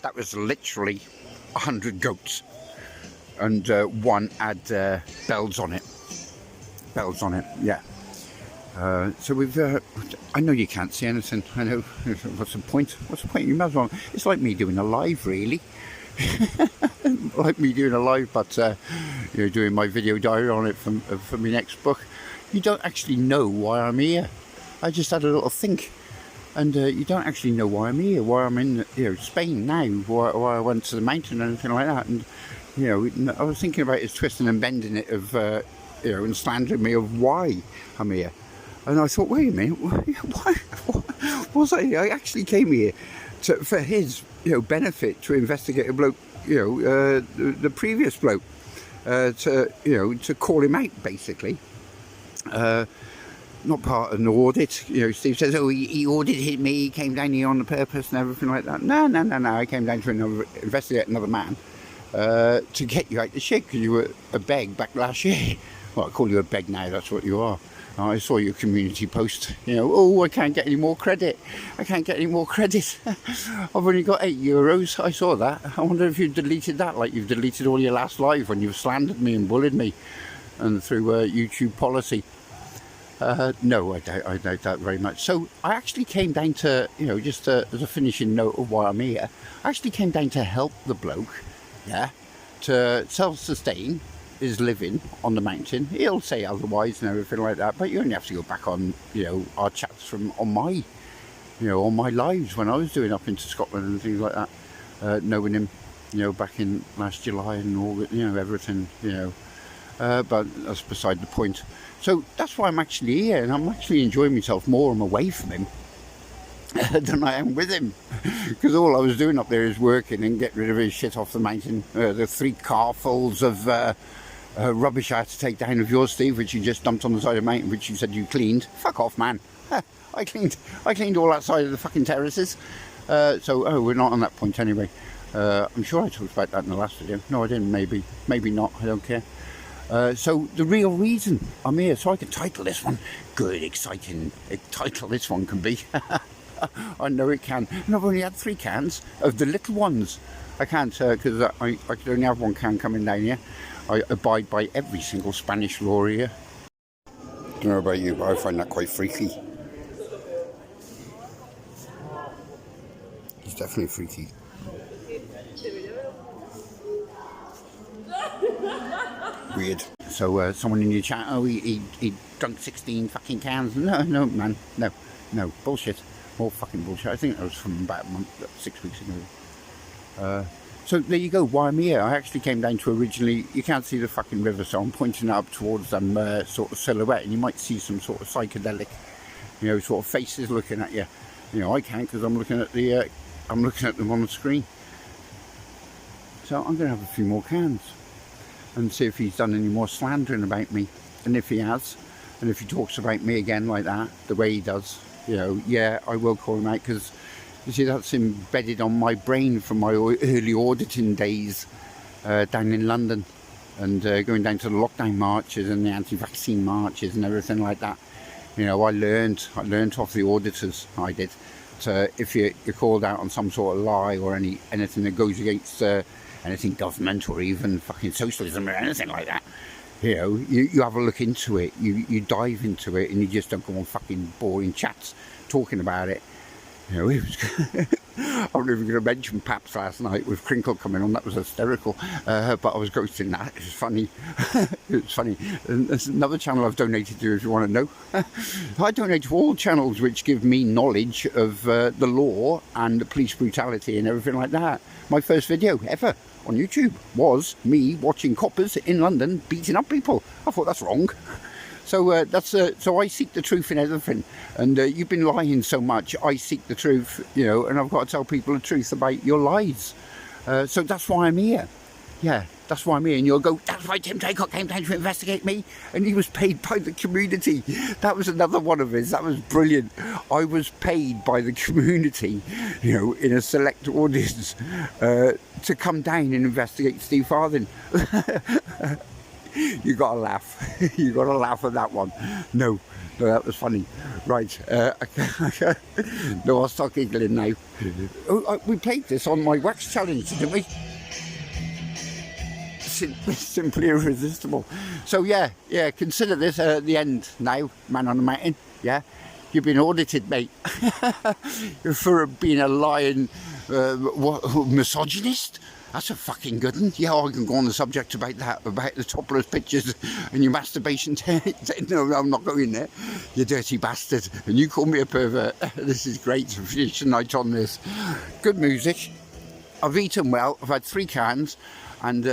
that was literally 100 goats, and one had bells on it. Bells on it, yeah. So we've. I know you can't see anything. I know. What's the point? What's the point? You might as well. It's like me doing a live, really. Like me doing a live, but you know, doing my video diary on it for my next book. You don't actually know why I'm here. I just had a little think, and you don't actually know why I'm here. Why I'm in, you know, Spain now. Why I went to the mountain and anything like that. And you know, I was thinking about it, twisting and bending it of you know, and slandering me of why I'm here. And I thought, wait a minute, why was I actually came here for his, you know, benefit, to investigate a bloke, you know, the previous bloke, to, you know, to call him out, basically. Not part of an audit, you know. Steve says, oh, he audited me, he came down here on the purpose and everything like that. No, I came down to investigate another man, to get you out the shit, because you were a beg back last year. Well, I call you a beg now, that's what you are. I saw your community post, you know, oh, I can't get any more credit. I can't get any more credit. I've only got €8. I saw that. I wonder if you deleted that, like you've deleted all your last live when you've slandered me and bullied me, and through YouTube policy. No, I doubt that very much. So I actually came down to, you know, just as a finishing note of why I'm here, I actually came down to help the bloke, yeah, to self-sustain his living on the mountain. He'll say otherwise and everything like that, but you only have to go back on, you know, our chats from on my, you know, on my lives when I was doing up into Scotland and things like that, knowing him, you know, back in last July and all, you know, everything, you know. But that's beside the point. So that's why I'm actually here, and I'm actually enjoying myself more. I'm away from him than I am with him, because all I was doing up there is working and getting rid of his shit off the mountain. The 3 carfuls of rubbish I had to take down of yours, Steve, which you just dumped on the side of the mountain, which you said you cleaned. Fuck off, man. I cleaned all that side of the fucking terraces. So we're not on that point anyway. I'm sure I talked about that in the last video. No, I didn't. Maybe not. I don't care. So the real reason I'm here, so I can title this one, good, exciting title this one can be. I know it can. And I've only had 3 cans of the little ones. I can't, because I could only have 1 can coming down here. I abide by every single Spanish law here. Don't know about you, but I find that quite freaky. It's definitely freaky. Weird. So someone in your chat, oh, he drunk 16 fucking cans. No, man, no, bullshit. More fucking bullshit. I think that was from about a month, 6 weeks ago. So there you go, why I'm here. I actually came down to originally, you can't see the fucking river, so I'm pointing up towards them sort of silhouette, and you might see some sort of psychedelic, you know, sort of faces looking at you. You know, I can't, because I'm looking at the, I'm looking at them on the screen. So I'm going to have a few more cans and see if he's done any more slandering about me. And if he has, and if he talks about me again like that, the way he does, you know, yeah, I will call him out, because you see, that's embedded on my brain from my early auditing days down in London, and going down to the lockdown marches and the anti-vaccine marches and everything like that. You know, I learned off the auditors, I did, to, if you're called out on some sort of lie or anything that goes against anything government or even fucking socialism or anything like that, you know, you have a look into it, you dive into it, and you just don't go on fucking boring chats talking about it. You know, it was I'm not even going to mention Paps last night with Crinkle coming on. That was hysterical. But I was ghosting that. It was funny. It was funny. And there's another channel I've donated to if you want to know. I donate to all channels which give me knowledge of the law and police brutality and everything like that. My first video ever on YouTube was me watching coppers in London beating up people. I thought that's wrong. So so I seek the truth in everything, and you've been lying so much. I seek the truth, you know, and I've got to tell people the truth about your lies. So that's why I'm here. Yeah, that's why I'm here. And you'll go, that's why Tim Taycock came down to investigate me, and he was paid by the community. That was another one of his. That was brilliant. I was paid by the community, you know, in a select audience, to come down and investigate Steve Farthing. You got to laugh. You got to laugh at that one. No, that was funny. Right. No, I'll start giggling now. Oh, we played this on my wax challenge, didn't we? Simply irresistible. So yeah, consider this the end now, man on the mountain. Yeah, you've been audited, mate, for being a lying misogynist. That's a fucking good one. Yeah, I can go on the subject about that, about the topless pictures and your masturbation. No, I'm not going there, you dirty bastard. And you call me a pervert. This is great to finish the night on this. Good music. I've eaten well. I've had 3 cans, and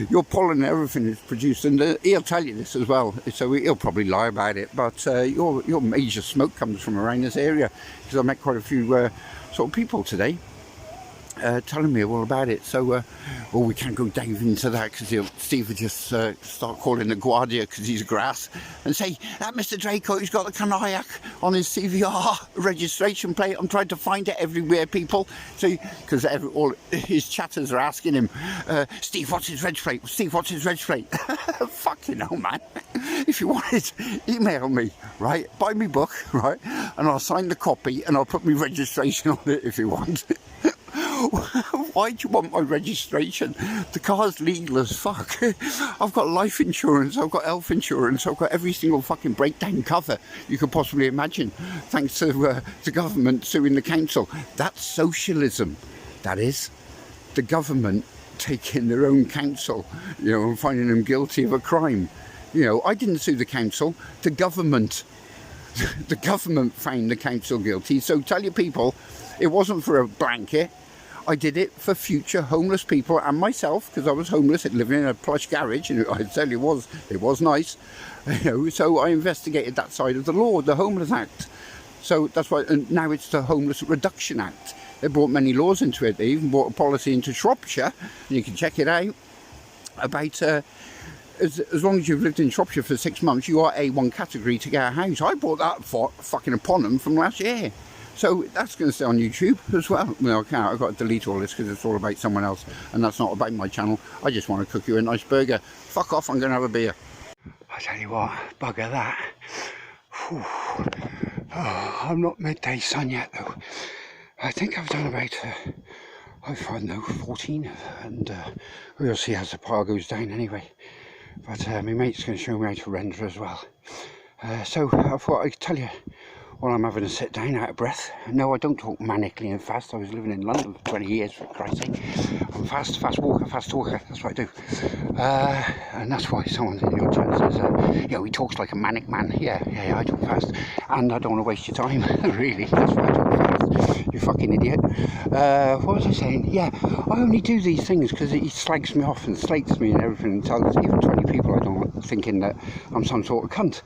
your pollen and everything is produced, and he'll tell you this as well, so he'll probably lie about it, but your major smoke comes from around this area, because I met quite a few sort of people today telling me all about it. So well, we can't go dive into that, because Steve would just start calling the Guardia because he's grass and say, that Mr. Draco, he's got the Kayak on his CVR registration plate. I'm trying to find it everywhere, people. So because all his chatters are asking him, Steve, what's his reg plate? Steve, what's his reg plate? Fucking hell, man. If you want it, email me, right? Buy me book, right? And I'll sign the copy and I'll put my registration on it if you want. Why do you want my registration? The car's legal as fuck. I've got life insurance, I've got health insurance, I've got every single fucking breakdown cover you could possibly imagine, thanks to the government suing the council. That's socialism, that is. The government taking their own council, you know, and finding them guilty of a crime. You know, I didn't sue the council, the government. The government found the council guilty. So tell your people, it wasn't for a blanket. I did it for future homeless people and myself, because I was homeless and living in a plush garage, and I tell you, it was nice. You know, so I investigated that side of the law, the Homeless Act. So that's why, and now it's the Homeless Reduction Act. They brought many laws into it. They even brought a policy into Shropshire, and you can check it out, about as long as you've lived in Shropshire for 6 months, you are A1 category to get a house. I brought that fucking upon them from last year. So that's going to stay on YouTube as well. No, I can't. I've got to delete all this because it's all about someone else, and that's not about my channel. I just want to cook you a nice burger. Fuck off, I'm going to have a beer. I tell you what, bugger that. Whew. Oh, I'm not midday sun yet though. I think I've done about, I don't know, 14, and we'll see as the pile goes down anyway. But my mate's going to show me how to render as well. So I thought I'd tell you, while I'm having a sit down, out of breath. No, I don't talk manically and fast. I was living in London for 20 years, for Christ's sake. I'm fast walker, fast talker. That's what I do. And that's why someone in your chat says, you know, he talks like a manic man. Yeah, I talk fast. And I don't want to waste your time, really. That's why I talk fast. You fucking idiot. What was I saying? Yeah, I only do these things because he slags me off and slates me and everything, and tells even 20 people I don't want, thinking that I'm some sort of cunt.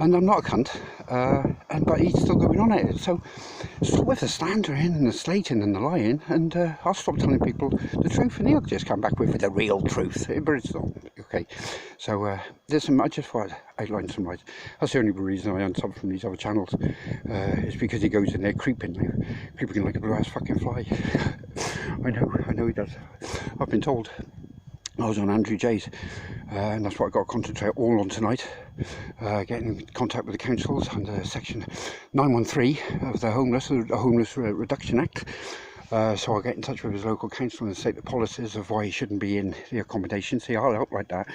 And I'm not a cunt, but he's still going on it. So stop with the slandering and the slating and the lying, and I'll stop telling people the truth, and he'll just come back with the real truth. But it's not okay. So there's some. I just thought I'd outline some lights. That's the only reason I unsub from these other channels. Is because he goes in there creeping, creeping like a blue ass fucking fly. I know he does. I've been told. I was on Andrew J's, and that's what I've got to concentrate all on tonight. Getting in contact with the councils under section 913 of the Homeless Reduction Act. So I'll get in touch with his local council and state the policies of why he shouldn't be in the accommodation. See, I'll help like that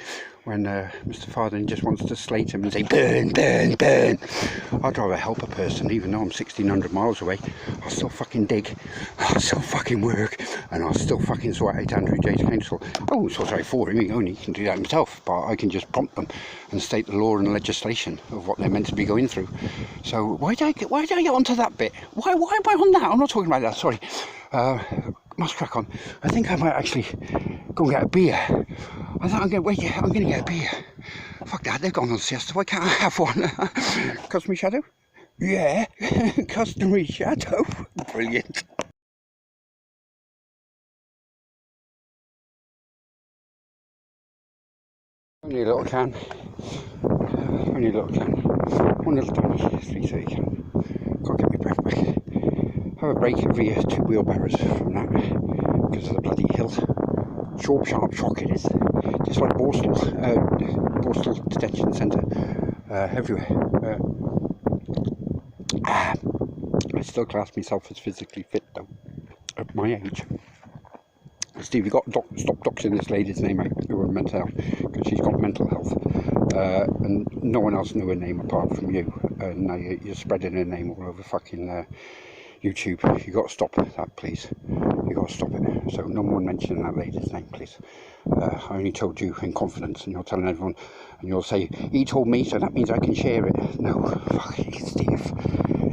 when Mr. Farthing just wants to slate him and say, burn, burn, burn. I'd rather help a person, even though I'm 1,600 miles away. I'll still fucking dig, I'll still fucking work, and I'll still fucking sort out Andrew J's council. I won't sort out for him, he can do that himself, but I can just prompt them and state the law and legislation of what they're meant to be going through. So why did I get onto that bit? Why am I on that? I'm not talking about that, sorry. Must crack on. I think I might actually go and get a beer. I thought I'm going to get a beer. Fuck that, they've gone on siesta. Why can't I have one? Customary shadow? Yeah, customary shadow. Brilliant. Only a little can. Only a little can. One little tiny 330 can. Can't get my breath back. Have a break every 2 wheelbarrows from that because of the bloody hill. sharp shock it is. Just like Borstal Detention Centre, everywhere. I still class myself as physically fit though, at my age. Steve, you got to stop doxing this lady's name out who her mental health, because she's got mental health, and no one else knew her name apart from you, and now you're spreading her name all over fucking YouTube. You got to stop that, please. You got to stop it. So no more mentioning that lady's name, please. I only told you in confidence, and you're telling everyone, and you'll say, he told me, so that means I can share it. No, fucking Steve.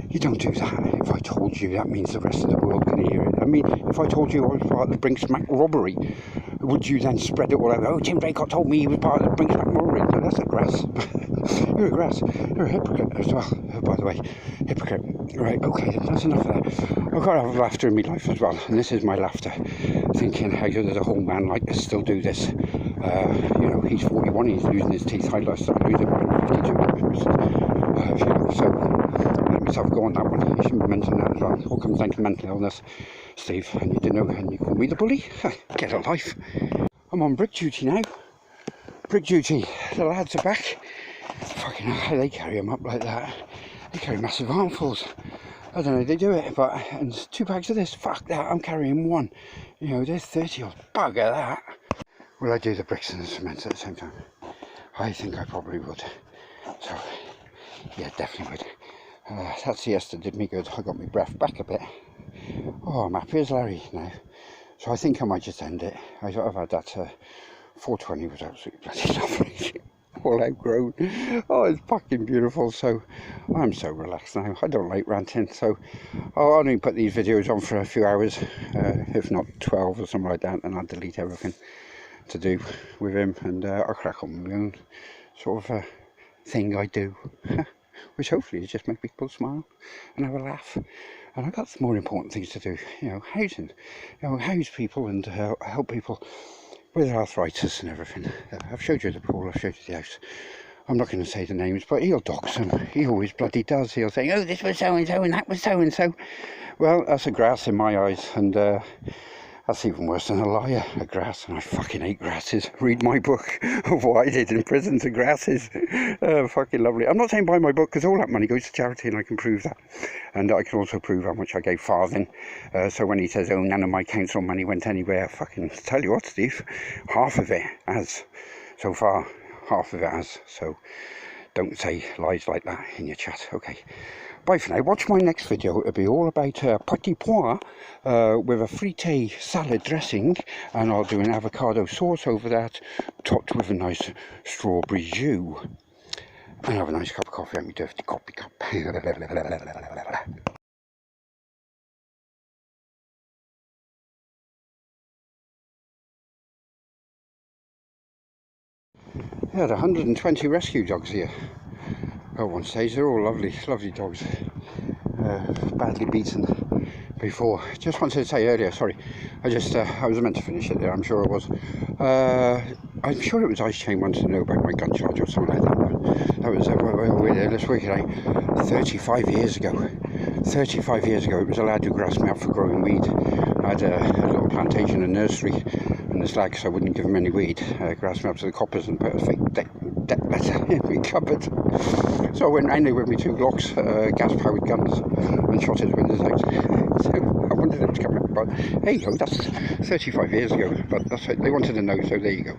You don't do that. If I told you, that means the rest of the world can hear it. I mean, if I told you I was part of the Brinksmack robbery, would you then spread it all over? Oh, Tim Draycott told me he was part of the Brinksmack robbery. No, that's a grass. You're a grass. You're a hypocrite as well. Oh, by the way, hypocrite. Right, okay, that's enough of that. I've got to have laughter in my life as well, and this is my laughter. Thinking how does a whole man like this still do this? You know, he's 41, he's losing his teeth. I'd start losing mine at 52. You know, so let myself go on that one. You shouldn't be mentioning that as well. All comes down to mental illness, Steve, and you didn't know, and you call me the bully? Get a life. I'm on brick duty now. Brick duty. The lads are back. Fucking hell, they carry them up like that. They carry massive armfuls. I don't know how they do it, but, and 2 bags of this, fuck that, I'm carrying 1. You know, there's 30 odd, bugger that. Will I do the bricks and the cement at the same time? I think I probably would. So, yeah, definitely would. That siesta did me good. I got my breath back a bit. Oh, I'm happy as Larry now. So I think I might just end it. I've had that 420 was absolutely bloody lovely. All outgrown. Oh, it's fucking beautiful. So I'm so relaxed now. I don't like ranting, so I'll only put these videos on for a few hours, if not 12 or something like that, and I'll delete everything to do with him, and I'll crack on my own sort of thing I do, which hopefully is just make people smile and have a laugh. And I've got some more important things to do, you know, housing, you know, house people and help people with arthritis and everything. I've showed you the pool, I've showed you the house. I'm not going to say the names, but he'll dox them. He always bloody does. He'll say, oh, this was so-and-so and that was so-and-so. Well, that's a grass in my eyes, and that's even worse than a liar, a grass, and I fucking hate grasses. Read my book of what I did in prison to grasses. Fucking lovely. I'm not saying buy my book, because all that money goes to charity, and I can prove that. And I can also prove how much I gave farthing. So when he says, oh, none of my council money went anywhere, fucking tell you what, Steve, half of it has. So far, half of it has. So don't say lies like that in your chat. Okay. Bye for now. Watch my next video. It'll be all about petit pois with a frite salad dressing, and I'll do an avocado sauce over that, topped with a nice strawberry jus, and have a nice cup of coffee at my dirty coffee cup. I had 120 rescue dogs here at one stage. They're all lovely, lovely dogs. Badly beaten before. Just wanted to say earlier, sorry, I was meant to finish it there, I'm sure I was. I'm sure it was Ice Chain wanted to know about my gun charge or something like that. That was, let's work it out, 35 years ago. 35 years ago, it was a lad who grassed me up for growing weed. I had a little plantation and nursery, and this lad, because I wouldn't give him any weed, grassed me up to the coppers and put a fake deck letter in my cupboard. So I went round there with me 2 Glocks, gas-powered guns, and shot his windows out. So I wanted them to come out, but hey ho, that's 35 years ago, but that's it. They wanted to know, so there you go.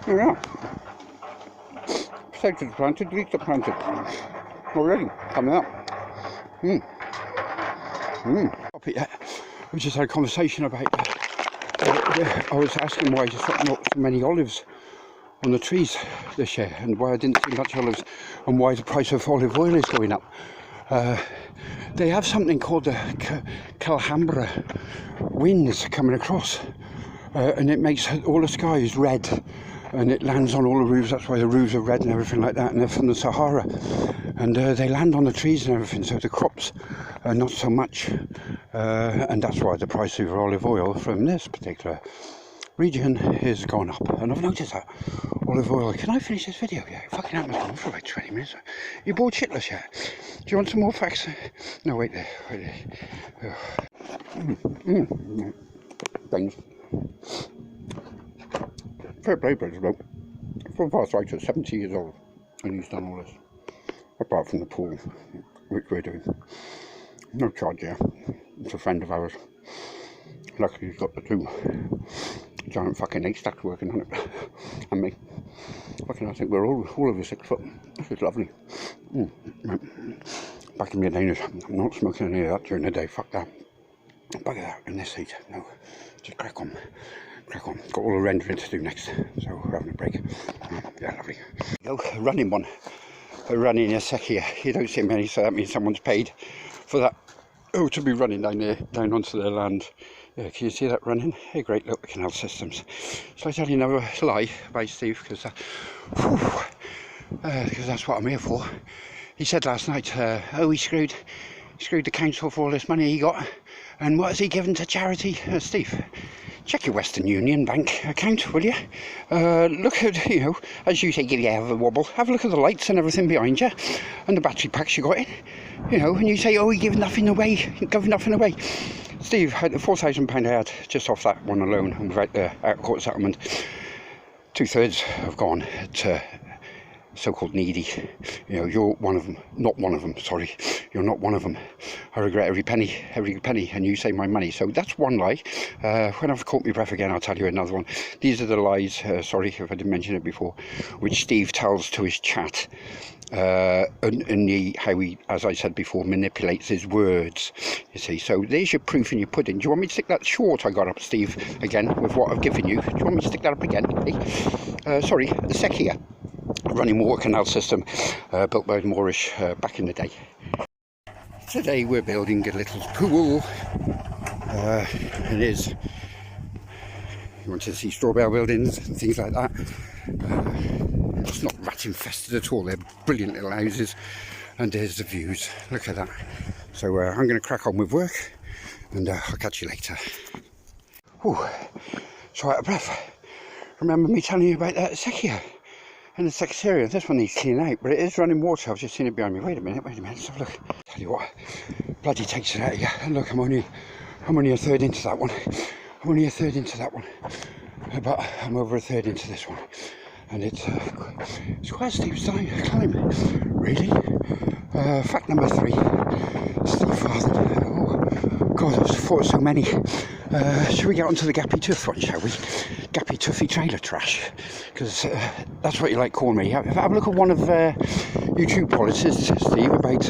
There we are. Protected, planted, leaked, planted. Already, coming up. We just had a conversation about I was asking why there's not so many olives on the trees this year, and why I didn't see much olives, and why the price of olive oil is going up. They have something called the Calhambra winds coming across, and it makes all the skies red, and it lands on all the roofs. That's why the roofs are red and everything like that, and they're from the Sahara, and they land on the trees and everything, so the crops are not so much, and that's why the price of olive oil from this particular region has gone up. And I've noticed that olive oil. Can I finish this video? Yeah, fucking hell, gone for about 20 minutes. You bored shitless yet? Do you want some more facts? No, wait there. Wait there. Thanks. fair play for this bloke. Full of arthritis, 70 years old, and he's done all this. Apart from the pool, which we're doing. No charge here. It's a friend of ours. Luckily he's got the two giant fucking haystacks working on it. And me. Fucking I think we're all over 6 foot. This is lovely. Back in the day, I'm not smoking any of that during the day, fuck that. Bugger that in this heat, no. Just crack on. Crack on. Got all the rendering to do next, so we're having a break. Yeah, lovely. Go, running one. Running a Sekia. You don't see many, so that means someone's paid for that. Oh, to be running down there, down onto their land. Yeah, can you see that running? Hey, great little canal systems. So I tell you another lie by Steve, because that's what I'm here for. He said last night, oh, he screwed the council for all this money he got, and what has he given to charity? Steve, check your Western Union bank account, will you? Look at, you know, as you say, give you a wobble, have a look at the lights and everything behind you, and the battery packs you got in, you know, and you say, oh, he gave nothing away, Steve, the £4,000 I had just off that one alone, and without the out-of-court settlement, 2/3 have gone to so-called needy. You know, you're one of them, not one of them, sorry, you're not one of them. I regret every penny, and you save my money. So that's one lie. When I've caught my breath again, I'll tell you another one. These are the lies, sorry if I didn't mention it before, which Steve tells to his chat. And how he, as I said before, manipulates his words, you see. So there's your proof in your pudding. Do you want me to stick that short I got up, Steve, again, with what I've given you? Do you want me to stick that up again? Sorry, the Sekia running water canal system, built by Moorish back in the day. Today we're building a little pool. It is, you want to see straw bale buildings and things like that. It's not rat infested at all. They're brilliant little houses, and there's the views. Look at that. So I'm going to crack on with work, and I'll catch you later. Whew, so out of breath. Remember me telling you about that Sekia and the Secretariat? This one needs cleaning out, but it is running water. I've just seen it behind me. Wait a minute, let's have a look. Tell you what, bloody takes it out of you. And look, I'm only a third into that one. But I'm over a third into this one. And it's quite a steep climb, really. Fact number 3, Steve Farthing. Oh, God, I've fought so many. Shall we get onto the Gappy Tuff one, shall we? Gappy Tuffy trailer trash, because that's what you like calling me. Have a look at one of YouTube policies, Steve, about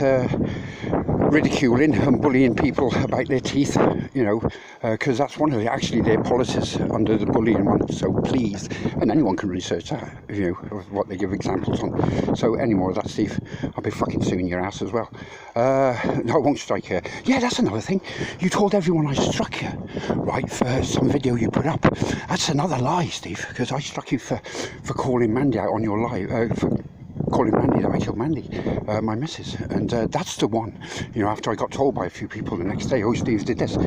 ridiculing and bullying people about their teeth, you know, because that's one of their policies under the bullying one. So please, and anyone can research that, you know, what they give examples on. So any more of that, Steve, I'll be fucking suing your ass as well. No, I won't strike you. Yeah, that's another thing. You told everyone I struck you, right, for some video you put up. That's another lie, Steve, because I struck you for calling Mandy out on your live, for calling Mandy that I killed Mandy, my missus, and that's the one, you know, after I got told by a few people the next day, oh, Steve did this.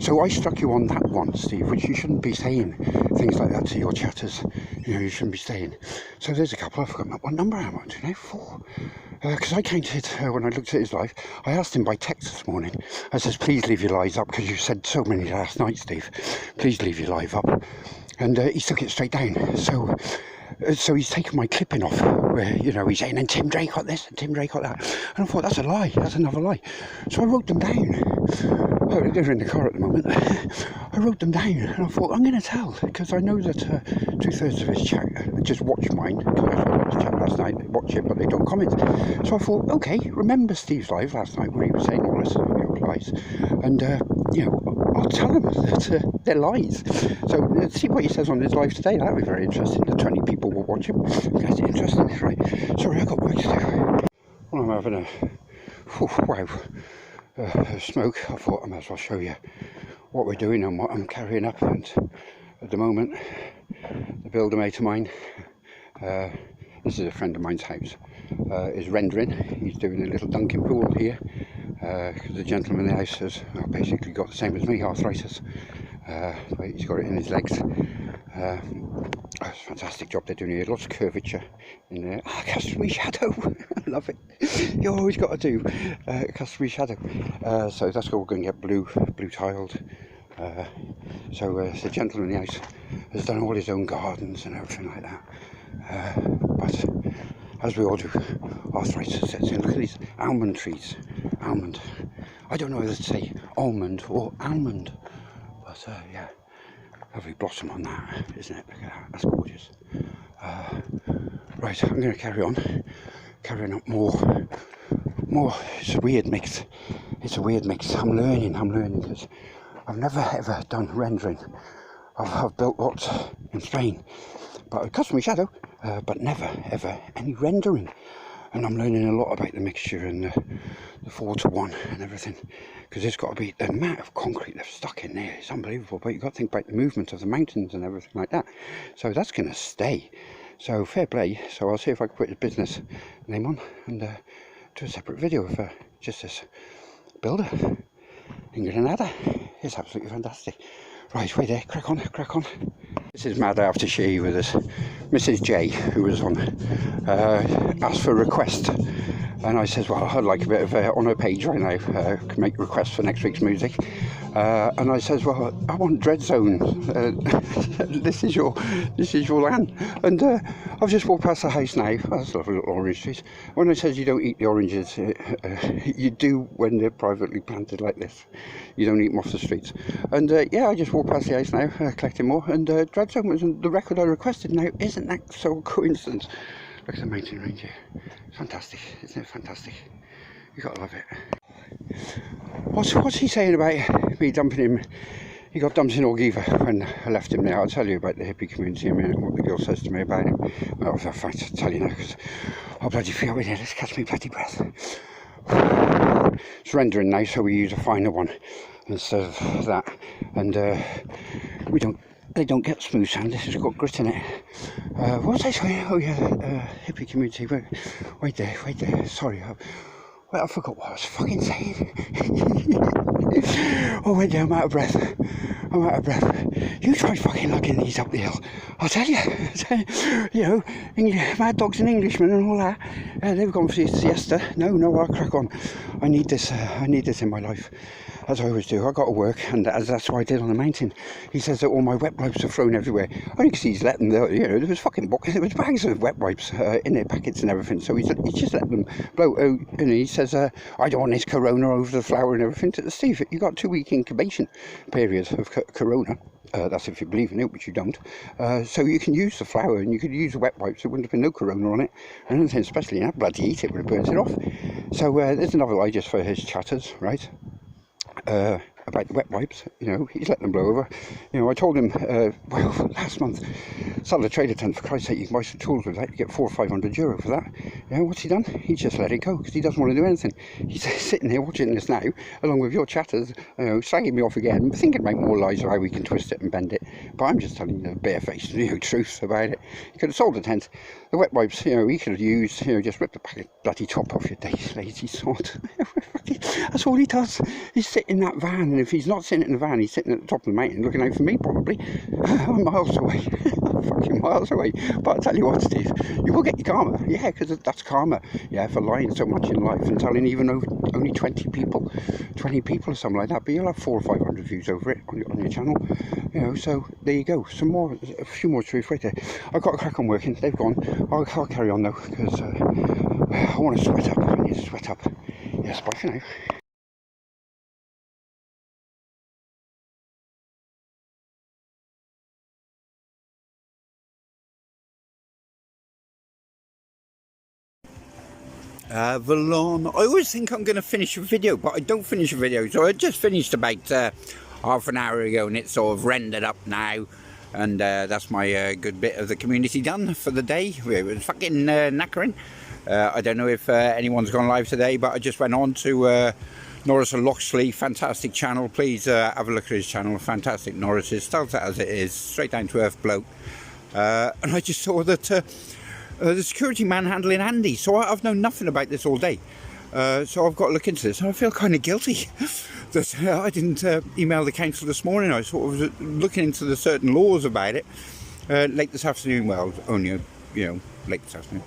So I struck you on that one, Steve, which you shouldn't be saying things like that to your chatters, you know, you shouldn't be saying. So there's a couple, I've forgotten what number I'm on, do you know, 4. Because I counted, when I looked at his live, I asked him by text this morning, I says, please leave your lives up, because you said so many last night, Steve, please leave your live up. And he took it straight down. So he's taken my clipping off, where, you know, he's saying, and Tim Drake got this, and Tim Drake got that. And I thought, that's a lie, that's another lie. So I wrote them down. They're in the car at the moment. I wrote them down, and I thought, I'm going to tell, because I know that 2/3 of his chat just watch mine, because I watched the chat last night, they watch it, but they don't comment. So I thought, okay, remember Steve's live last night, where he was saying all this, you know, lies. And, you know, I'll tell them that they're lies. So see what he says on his live today. That'll be very interesting. The 20 people will watch him. That's interesting, right? Sorry, I've got work to do. Well, I'm having a smoke. I thought I might as well show you what we're doing and what I'm carrying up. And at the moment, the builder mate of mine, this is a friend of mine's house, is rendering. He's doing a little dunking pool here. Because the gentleman in the house has basically got the same as me, arthritis, but he's got it in his legs. It's a fantastic job they're doing here, lots of curvature in there. Customary shadow, I love it. You always got to do customary shadow. So that's all going to get blue tiled. So it's a gentleman in the house has done all his own gardens and everything like that. But as we all do, arthritis sets in. Look at these almond trees. Almond. I don't know whether to say almond or almond. But yeah, lovely blossom on that, isn't it? Look at that. That's gorgeous. Right, I'm going to carry on. Carrying up more. It's a weird mix. It's a weird mix. I'm learning because I've never ever done rendering. I've built lots in Spain, but custom shadow, but never ever any rendering. And I'm learning a lot about the mixture and the 4:1 and everything, because there's got to be the amount of concrete they've stuck in there. It's unbelievable. But you've got to think about the movement of the mountains and everything like that. So that's going to stay. So fair play. So I'll see if I can put his business name on and do a separate video of just this builder in Granada. It's absolutely fantastic. Right, wait there, crack on. This is Mad After She with us. Mrs. J, who was on, asked for a request. And I says, well, I'd like a bit of, on her page right now, can make requests for next week's music. And I says, well, I want Dread Zone. This is your land. And I've just walked past the house now. Oh, that's lovely little orange trees. When I says you don't eat the oranges, you do when they're privately planted like this. You don't eat them off the streets. And yeah, I just walked past the house now, collecting more. And Dread Zone was the record I requested now. Isn't that so coincidence? Look at the mountain range here. It's fantastic, isn't it fantastic? You gotta love it. What's he saying about me dumping him? He got dumped in Orgiva when I left him there. I'll tell you about the hippie community in a minute, what the girl says to me about him. Well, I'll tell you now, because I'll bloody feel with it. Let's catch me bloody breath. It's rendering now, so we use a finer one instead of that. And they don't get smooth sand. This has got grit in it. What was I saying? Oh yeah, hippie community. Wait there. Sorry. Well, I forgot what I was fucking saying. Oh, wait there, I'm out of breath. You try fucking lugging these up the hill. I'll tell you. You know, Mad Dogs and Englishmen and all that. They've gone for siesta. No, I'll crack on. I need this in my life. As I always do. I got to work, and that's what I did on the mountain. He says that all my wet wipes are thrown everywhere. Only because he's let them, there was fucking boxes, there was bags of wet wipes in their packets and everything. So he's just let them blow. And he says, I don't want this corona over the flour and everything. Steve, you got 2-week incubation period of corona. That's if you believe in it, which you don't. So you can use the flour and you could use the wet wipes. There wouldn't have been no corona on it. And anything, especially in that bloody heat, it would have burnt it off. So there's another lie just for his chatters, right? About the wet wipes, he's let them blow over. I told him, well, last month, sold a trader tent, for Christ's sake, you can buy some tools with that, you get €400 or €500 for that. What's he done? He just let it go, because he doesn't want to do anything. He's sitting here watching this now, along with your chatters, slagging me off again, thinking about more lies of how we can twist it and bend it. But I'm just telling you the barefaced, truth about it. He could have sold the tent. The wet wipes, he could have used, just rip the bloody top off your days, lazy sod. That's all he does. He's sitting in that van, and if he's not sitting in the van, he's sitting at the top of the mountain looking out for me, probably. I'm miles away. Fucking miles away. But I'll tell you what, Steve, you will get your karma. Yeah, because that's karma. Yeah, for lying so much in life and telling even only 20 people or something like that. But you'll have 400 or 500 views over it on your channel. So there you go. A few more truths right there. I've got to crack on working. They've gone. I'll carry on though, because I want to sweat up. I need to sweat up. Yes, bye for now. Avalon. I always think I'm going to finish a video, but I don't finish a video. So I just finished about half an hour ago, and it's sort of rendered up now. And that's my good bit of the community done for the day. It was fucking knackering. I don't know if anyone's gone live today, but I just went on to Norris and Loxley. Fantastic channel. Please have a look at his channel. Fantastic Norris. It starts out as it is. Straight down to earth bloke. And I just saw that the security manhandling Andy. So I've known nothing about this all day. So I've got to look into this. And I feel kind of guilty that I didn't email the council this morning. I sort of was looking into the certain laws about it late this afternoon. Well, only, late this afternoon.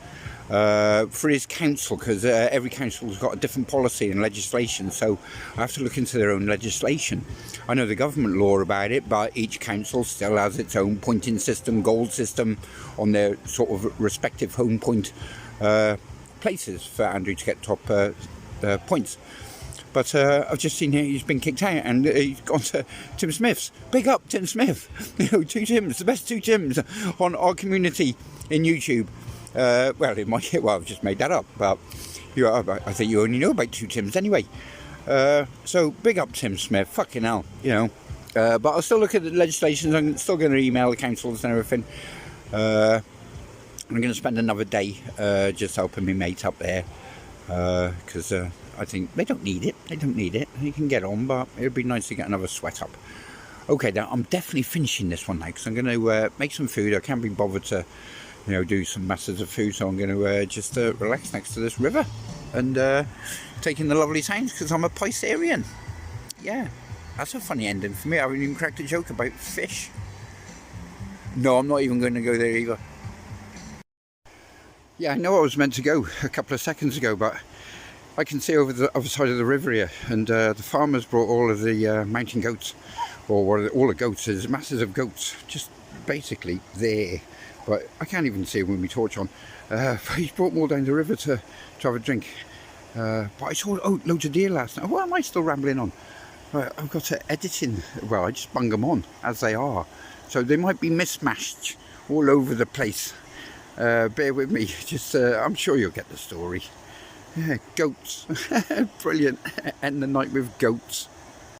for his council, because every council's got a different policy and legislation, so I have to look into their own legislation. I know the government law about it, but each council still has its own pointing system, gold system on their sort of respective home point places for Andrew to get top points. But I've just seen he's been kicked out, and he's gone to Tim Smith's. Big up Tim Smith. You know, 2 Tims, the best 2 Tims on our community in YouTube. Well, it might. Well, I've just made that up, but I think you only know about 2 Tims anyway. So big up Tim Smith. Fucking hell, you know. But I'll still look at the legislation. I'm still going to email the councils and everything. I'm going to spend another day just helping my mate up there, because I think they don't need it. They don't need it. They can get on, but it would be nice to get another sweat up. Okay, now I'm definitely finishing this one now, because I'm going to make some food. I can't be bothered to, you know, do some masses of food, so I'm going to just relax next to this river and take in the lovely sounds, because I'm a Piscean. Yeah, that's a funny ending for me. I haven't even cracked a joke about fish. No, I'm not even going to go there either. Yeah, I know I was meant to go a couple of seconds ago, but I can see over the other side of the river here, and the farmers brought all of the mountain goats, or all the goats. There's masses of goats just basically there, but I can't even see them with my torch on. But he's brought them all down the river to have a drink. But I saw loads of deer last night. Why am I still rambling on? I've got to edit in. Well, I just bung them on as they are, so they might be mismatched all over the place. Bear with me. Just I'm sure you'll get the story. Yeah, goats. Brilliant. End the night with goats.